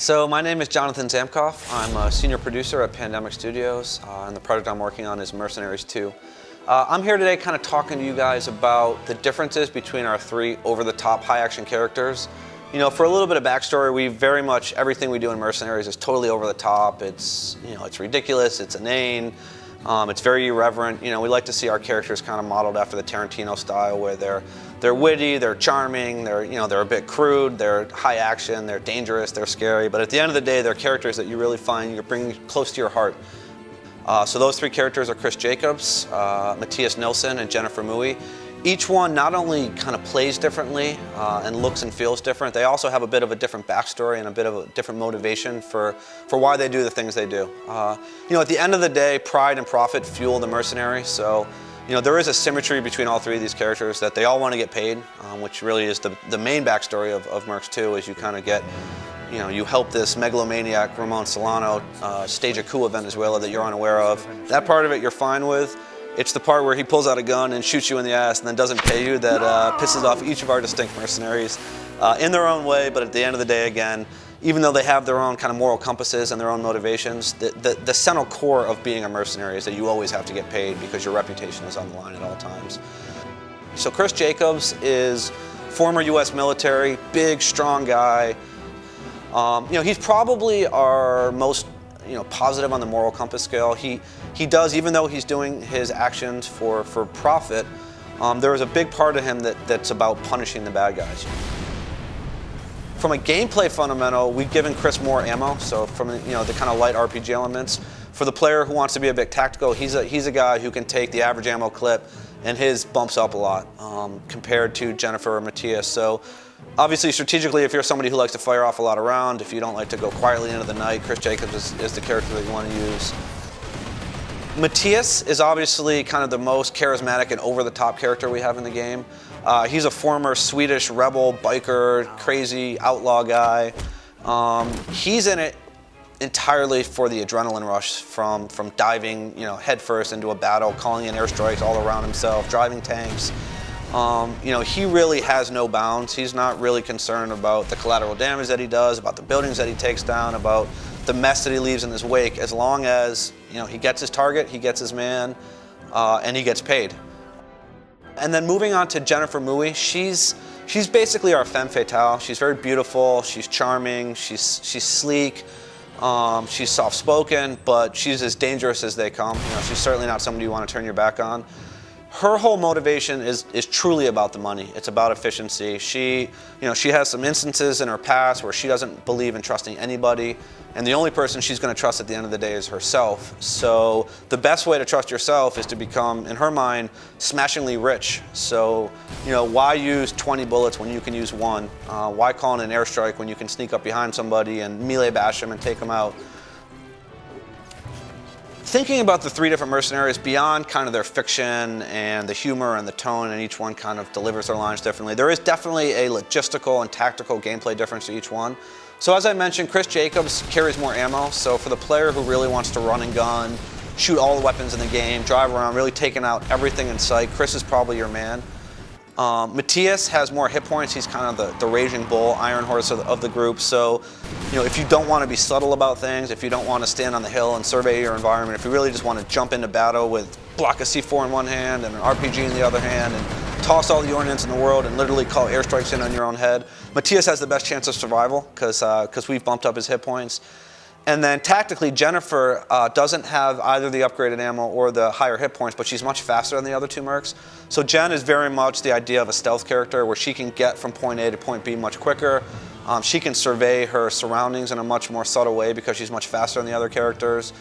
So my name is Jonathan Zamkoff. I'm a senior producer at Pandemic Studios, and the project I'm working on is Mercenaries 2. I'm here today kind of talking to you guys about the differences between our three over-the-top high-action characters. You know, for a little bit of backstory, we very much, everything we do in Mercenaries is totally over the top. It's, you know, it's ridiculous, it's inane, it's very irreverent. You know, we like to see our characters kind of modeled after the Tarantino style, where they're witty, they're charming, they're a bit crude, they're high action, they're dangerous, they're scary, but at the end of the day, they're characters that you really find you're bringing close to your heart. So those three characters are Chris Jacobs, Matthias Nilsson, and Jennifer Mui. Each one not only kind of plays differently and looks and feels different, they also have a bit of a different backstory and a bit of a different motivation for why they do the things they do. You know, at the end of the day, pride and profit fuel the mercenary, so you know, there is a symmetry between all three of these characters, that they all want to get paid, which really is the main backstory of Mercs 2, is you kind of get, you know, you help this megalomaniac Ramon Solano stage a coup of Venezuela that you're unaware of. That part of it you're fine with. It's the part where he pulls out a gun and shoots you in the ass and then doesn't pay you that pisses off each of our distinct mercenaries in their own way, but at the end of the day, again, even though they have their own kind of moral compasses and their own motivations, the central core of being a mercenary is that you always have to get paid because your reputation is on the line at all times. So Chris Jacobs is former US military, big, strong guy. You know, he's probably our most, you know, positive on the moral compass scale. He does, even though he's doing his actions for profit, there is a big part of him that's about punishing the bad guys. From a gameplay fundamental, we've given Chris more ammo, so from, you know, the kind of light RPG elements. For the player who wants to be a bit tactical, he's a guy who can take the average ammo clip, and his bumps up a lot compared to Jennifer or Matthias. So obviously, strategically, if you're somebody who likes to fire off a lot of round, if you don't like to go quietly into the night, Chris Jacobs is the character that you want to use. Matthias is obviously kind of the most charismatic and over-the-top character we have in the game. He's a former Swedish rebel, biker, crazy outlaw guy. He's in it entirely for the adrenaline rush from diving, you know, headfirst into a battle, calling in airstrikes all around himself, driving tanks. You know, he really has no bounds. He's not really concerned about the collateral damage that he does, about the buildings that he takes down, about the mess that he leaves in his wake, as long as, you know, he gets his target, he gets his man, and he gets paid. And then moving on to Jennifer Mui, she's basically our femme fatale. She's very beautiful, she's charming, she's sleek, she's soft-spoken, but she's as dangerous as they come. You know, she's certainly not somebody you want to turn your back on. Her whole motivation is truly about the money. It's about efficiency. She has some instances in her past where she doesn't believe in trusting anybody, and the only person she's going to trust at the end of the day is herself. So the best way to trust yourself is to become, in her mind, smashingly rich. So, you know, why use 20 bullets when you can use one? Why call in an airstrike when you can sneak up behind somebody and melee bash them and take them out? Thinking about the three different mercenaries beyond kind of their fiction and the humor and the tone, and each one kind of delivers their lines differently, there is definitely a logistical and tactical gameplay difference to each one. So as I mentioned, Chris Jacobs carries more ammo, so for the player who really wants to run and gun, shoot all the weapons in the game, drive around, really taking out everything in sight, Chris is probably your man. Matthias has more hit points. He's kind of the raging bull, iron horse of the group. So, you know, if you don't want to be subtle about things, if you don't want to stand on the hill and survey your environment, if you really just want to jump into battle with block a C4 in one hand and an RPG in the other hand and toss all the ordnance in the world and literally call airstrikes in on your own head, Matthias has the best chance of survival because we've bumped up his hit points. And then tactically, Jennifer doesn't have either the upgraded ammo or the higher hit points, but she's much faster than the other two mercs. So Jen is very much the idea of a stealth character where she can get from point A to point B much quicker. She can survey her surroundings in a much more subtle way because she's much faster than the other characters.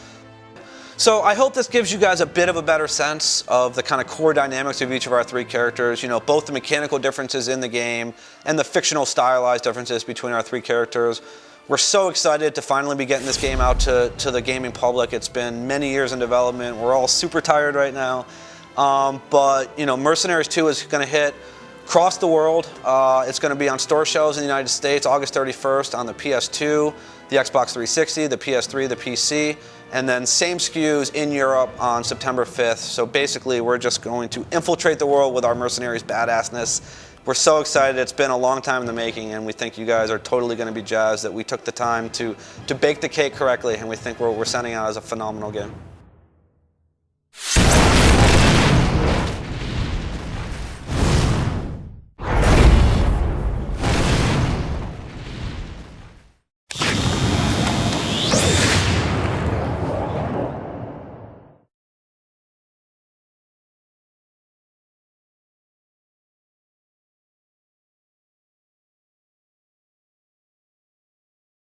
So I hope this gives you guys a bit of a better sense of the kind of core dynamics of each of our three characters, you know, both the mechanical differences in the game and the fictional stylized differences between our three characters. We're so excited to finally be getting this game out to the gaming public. It's been many years in development. We're all super tired right now. But, you know, Mercenaries 2 is going to hit across the world. It's going to be on store shelves in the United States August 31st on the PS2, the Xbox 360, the PS3, the PC, and then same SKUs in Europe on September 5th. So basically, we're just going to infiltrate the world with our Mercenaries badassness We're so excited. It's been a long time in the making, and we think you guys are totally going to be jazzed that we took the time to bake the cake correctly, and we think what we're sending out is a phenomenal game.